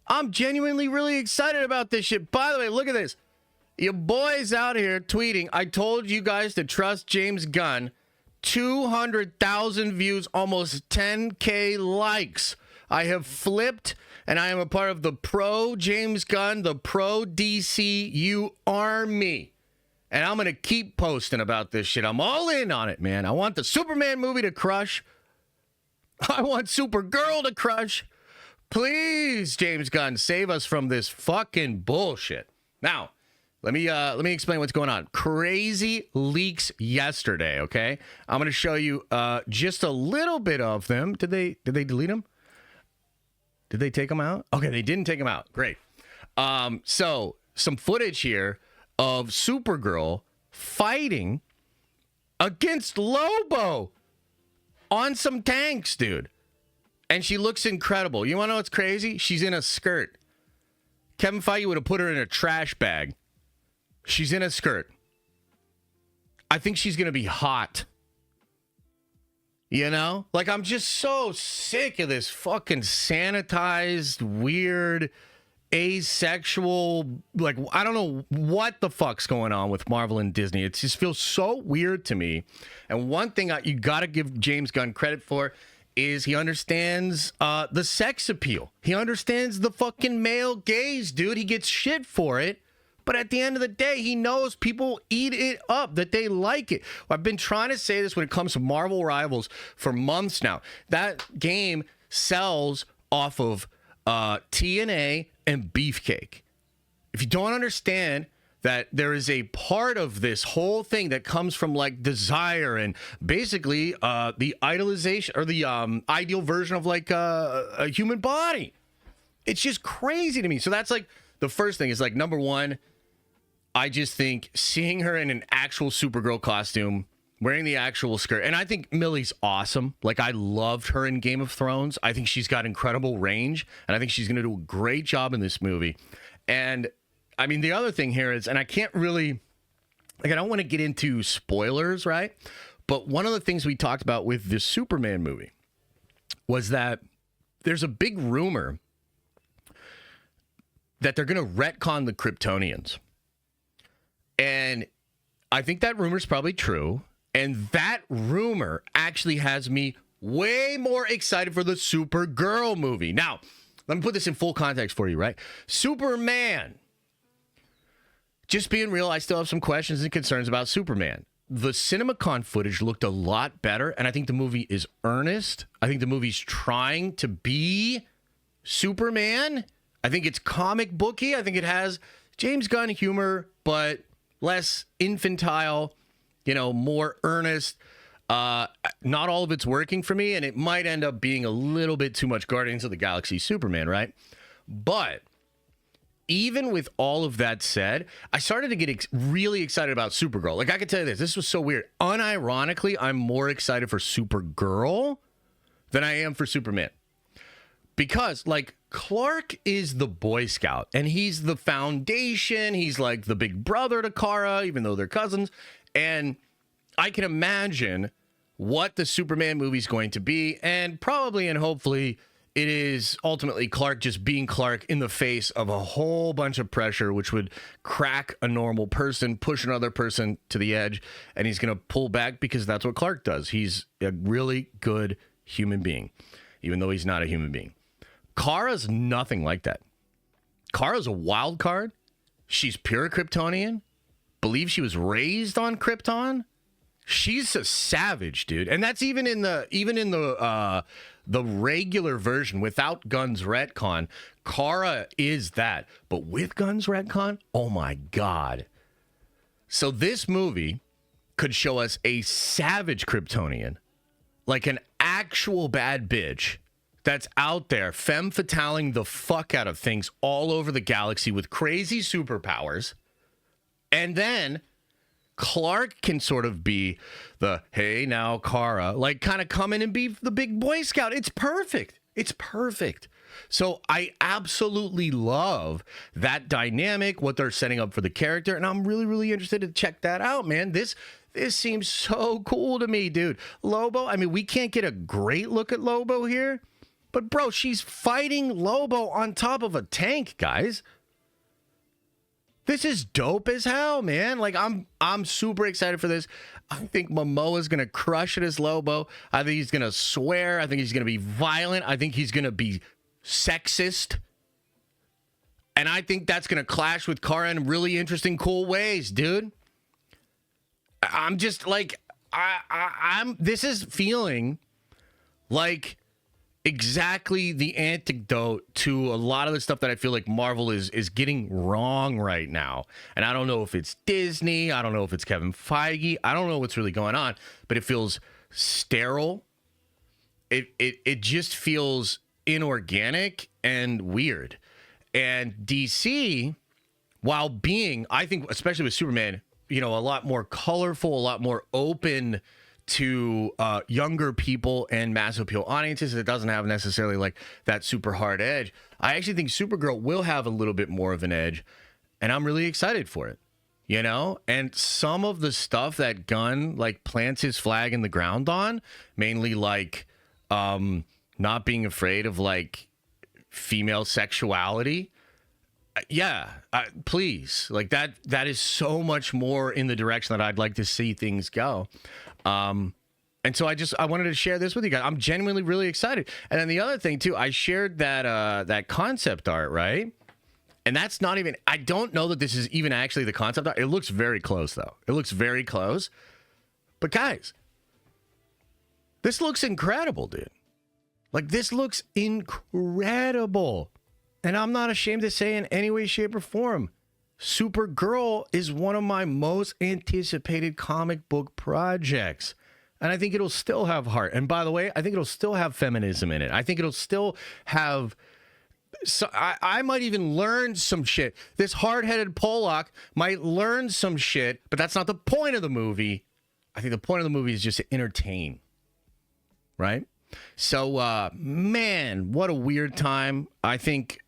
I'm genuinely really excited about this shit. By the way, look at this. Your boy's out here tweeting, I told you guys to trust James Gunn. 200,000 views, almost 10K likes. I have flipped, and I am a part of the pro James Gunn, the pro DCU army. And I'm going to keep posting about this shit. I'm all in on it, man. I want the Superman movie to crush. I want Supergirl to crush. Please, James Gunn, save us from this fucking bullshit. Now, let me explain what's going on. Crazy leaks yesterday, okay? I'm going to show you just a little bit of them. Did they delete them? Did they take them out? Okay, they didn't take them out. Great. So, some footage here of Supergirl fighting against Lobo on some tanks, dude. And she looks incredible. You want to know what's crazy? She's in a skirt. Kevin Feige would have put her in a trash bag. She's in a skirt. I think she's going to be hot. You know? Like, I'm just so sick of this fucking sanitized, weird, asexual, like, I don't know what the fuck's going on with Marvel and Disney. It just feels so weird to me. And one thing you got to give James Gunn credit for is he understands the sex appeal. He understands the fucking male gaze, dude. He gets shit for it. But at the end of the day, he knows people eat it up, that they like it. I've been trying to say this when it comes to Marvel Rivals for months now. That game sells off of TNA and Beefcake. If you don't understand that there is a part of this whole thing that comes from like desire and basically the idolization or the ideal version of like a human body. It's just crazy to me. So that's like the first thing is like, number one, I just think seeing her in an actual Supergirl costume, wearing the actual skirt, and I think Millie's awesome. Like, I loved her in Game of Thrones. I think she's got incredible range, and I think she's going to do a great job in this movie. And, I mean, the other thing here is, and I can't really, like, I don't want to get into spoilers, right? But one of the things we talked about with this Superman movie was that there's a big rumor that they're going to retcon the Kryptonians. And I think that rumor's probably true. And that rumor actually has me way more excited for the Supergirl movie. Now, let me put this in full context for you, right? Superman. Just being real, I still have some questions and concerns about Superman. The CinemaCon footage looked a lot better, and I think the movie is earnest. I think the movie's trying to be Superman. I think it's comic booky. I think it has James Gunn humor, but less infantile, you know, more earnest. Not all of it's working for me, and it might end up being a little bit too much Guardians of the Galaxy Superman, right? But even with all of that said, I started to get really excited about Supergirl. Like, I can tell you this was so weird. Unironically, I'm more excited for Supergirl than I am for Superman. Because, like, Clark is the Boy Scout, and he's the foundation. He's like the big brother to Kara, even though they're cousins. And I can imagine what the Superman movie's going to be, and probably and hopefully it is ultimately Clark just being Clark in the face of a whole bunch of pressure, which would crack a normal person, push another person to the edge, and he's going to pull back because that's what Clark does. He's a really good human being, even though he's not a human being. Kara's nothing like that. Kara's a wild card. She's pure Kryptonian. Believe she was raised on Krypton. She's a savage, dude. And that's even in the regular version without Gunn's retcon. Kara is that. But with Gunn's retcon, oh my God. So this movie could show us a savage Kryptonian, like an actual bad bitch that's out there femme fataling the fuck out of things all over the galaxy with crazy superpowers. And then Clark can sort of be the, hey, now, Kara, like kind of come in and be the big Boy Scout. It's perfect. It's perfect. So I absolutely love that dynamic, what they're setting up for the character. And I'm really, really interested to check that out, man. This seems so cool to me, dude. Lobo, I mean, we can't get a great look at Lobo here, But bro, she's fighting Lobo on top of a tank, guys. This is dope as hell, man. Like, I'm super excited for this. I think Momoa's going to crush it as Lobo. I think he's going to swear. I think he's going to be violent. I think he's going to be sexist. And I think that's going to clash with Kara in really interesting, cool ways, dude. I'm just like, this is feeling like exactly the antidote to a lot of the stuff that I feel like Marvel is getting wrong right now. And I don't know if it's Disney. I don't know if it's Kevin Feige. I don't know what's really going on, but it feels sterile. It just feels inorganic and weird. And DC, while being, I think, especially with Superman, you know, a lot more colorful, a lot more open to younger people and mass appeal audiences. It doesn't have necessarily like that super hard edge. I actually think Supergirl will have a little bit more of an edge, and I'm really excited for it, you know? And some of the stuff that Gunn like plants his flag in the ground on, mainly like not being afraid of like female sexuality. Yeah, please. Like that is so much more in the direction that I'd like to see things go. And so I wanted to share this with you guys. I'm genuinely really excited. And then the other thing too, I shared that concept art, right? And that's not even, I don't know that this is even actually the concept art. It looks very close though. It looks very close. But guys, this looks incredible, dude. Like, this looks incredible. And I'm not ashamed to say in any way, shape, or form, Supergirl is one of my most anticipated comic book projects. And I think it'll still have heart. And by the way, I think it'll still have feminism in it. I think it'll still have... So I might even learn some shit. This hard-headed Pollock might learn some shit, but that's not the point of the movie. I think the point of the movie is just to entertain. Right? So, man, what a weird time. I think...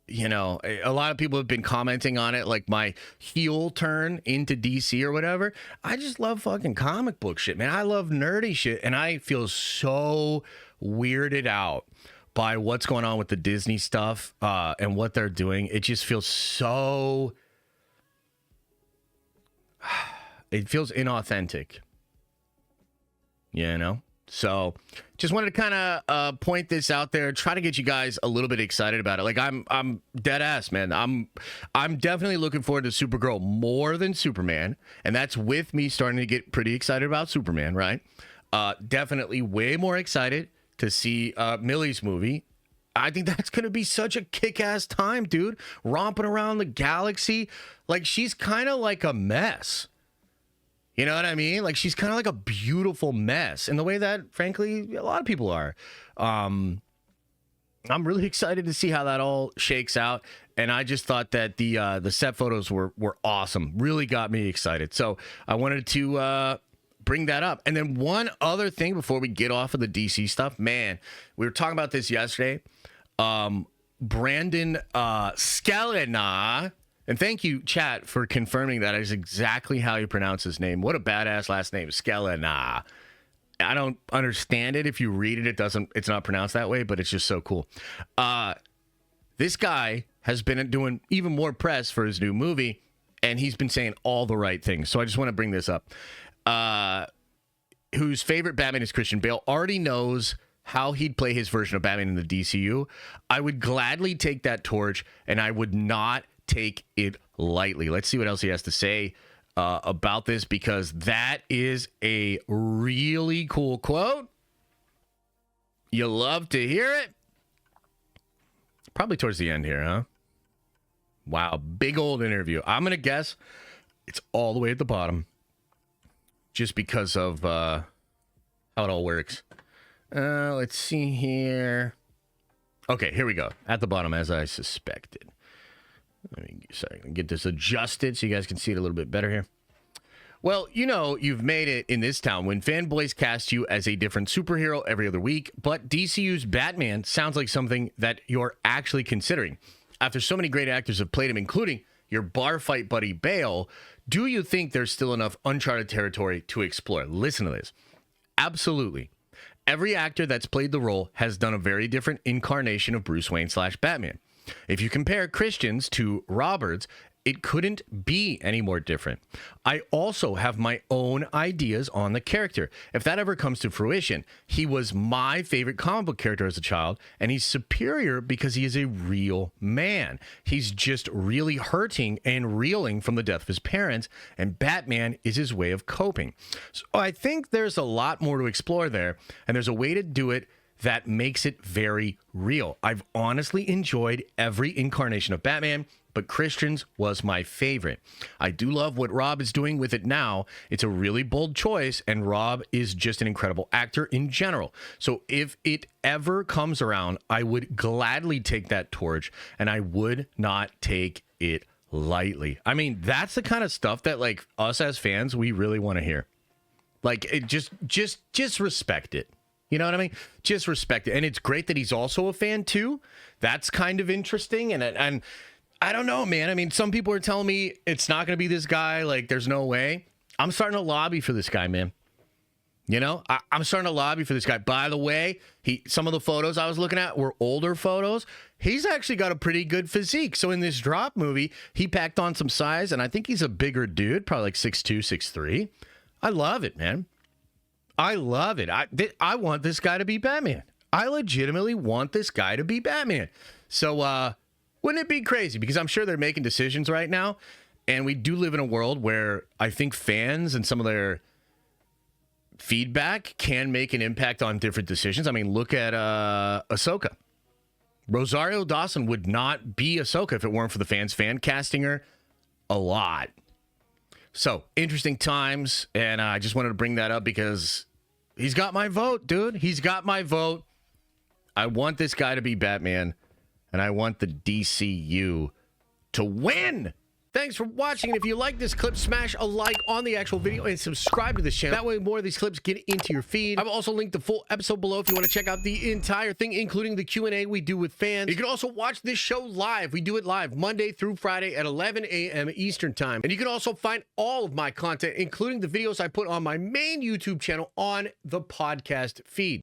You know, a lot of people have been commenting on it, like my heel turn into DC or whatever. I just love fucking comic book shit, man. I love nerdy shit, and I feel so weirded out by what's going on with the Disney stuff and what they're doing. It just feels so... It feels inauthentic. You know? So just wanted to kind of point this out there, try to get you guys a little bit excited about it. Like I'm dead ass, man. I'm definitely looking forward to Supergirl more than Superman. And that's with me starting to get pretty excited about Superman, right? Definitely way more excited to see Millie's movie. I think that's going to be such a kick-ass time, dude. Romping around the galaxy. Like, she's kind of like a mess. You know what I mean? Like, she's kind of like a beautiful mess in the way that, frankly, a lot of people are. I'm really excited to see how that all shakes out. And I just thought that the set photos were awesome. Really got me excited. So I wanted to bring that up. And then one other thing before we get off of the DC stuff. Man, we were talking about this yesterday. Brandon Skelena. And thank you, chat, for confirming that is exactly how you pronounce his name. What a badass last name, Skelena. I don't understand it. If you read it, it's not pronounced that way, but it's just so cool. This guy has been doing even more press for his new movie, and he's been saying all the right things. So I just want to bring this up. Whose favorite Batman is Christian Bale already knows how he'd play his version of Batman in the DCU. I would gladly take that torch, and I would not take it lightly. Let's see what else he has to say about this, because that is a really cool quote. You love to hear it. Probably towards the end here, huh? Wow, big old interview. I'm going to guess it's all the way at the bottom, just because of how it all works. Let's see here. Okay, here we go. At the bottom, as I suspected. Let me get this adjusted so you guys can see it a little bit better here. Well, you know, you've made it in this town when fanboys cast you as a different superhero every other week, but DCU's Batman sounds like something that you're actually considering. After so many great actors have played him, including your bar fight buddy Bale, do you think there's still enough uncharted territory to explore? Listen to this. Absolutely. Every actor that's played the role has done a very different incarnation of Bruce Wayne / Batman. If you compare Christian's to Robert's, it couldn't be any more different. I also have my own ideas on the character. If that ever comes to fruition, he was my favorite comic book character as a child, and he's superior because he is a real man. He's just really hurting and reeling from the death of his parents, and Batman is his way of coping. So I think there's a lot more to explore there, and there's a way to do it that makes it very real. I've honestly enjoyed every incarnation of Batman, but Christian's was my favorite. I do love what Rob is doing with it now. It's a really bold choice, and Rob is just an incredible actor in general. So if it ever comes around, I would gladly take that torch, and I would not take it lightly. I mean, that's the kind of stuff that, like, us as fans, we really want to hear. Like, it just respect it. You know what I mean? Just respect it. And it's great that he's also a fan, too. That's kind of interesting, and I don't know, man. I mean, some people are telling me it's not going to be this guy. Like, there's no way. I'm starting to lobby for this guy, man. You know, I'm starting to lobby for this guy. By the way, some of the photos I was looking at were older photos. He's actually got a pretty good physique. So in this Drop movie, he packed on some size, and I think he's a bigger dude, probably like 6'2", 6'3". I love it, man. I love it. I want this guy to be Batman. I legitimately want this guy to be Batman. So, wouldn't it be crazy? Because I'm sure they're making decisions right now, and we do live in a world where I think fans and some of their feedback can make an impact on different decisions. I mean, look at Ahsoka. Rosario Dawson would not be Ahsoka if it weren't for the fans fan casting her a lot. So, interesting times, and I just wanted to bring that up because he's got my vote, dude. He's got my vote. I want this guy to be Batman. And I want the DCU to win. Thanks for watching. And if you like this clip, smash a like on the actual video and subscribe to this channel. That way more of these clips get into your feed. I've also linked the full episode below if you want to check out the entire thing, including the Q&A we do with fans. You can also watch this show live. We do it live Monday through Friday at 11 a.m. Eastern time. And you can also find all of my content, including the videos I put on my main YouTube channel, on the podcast feed.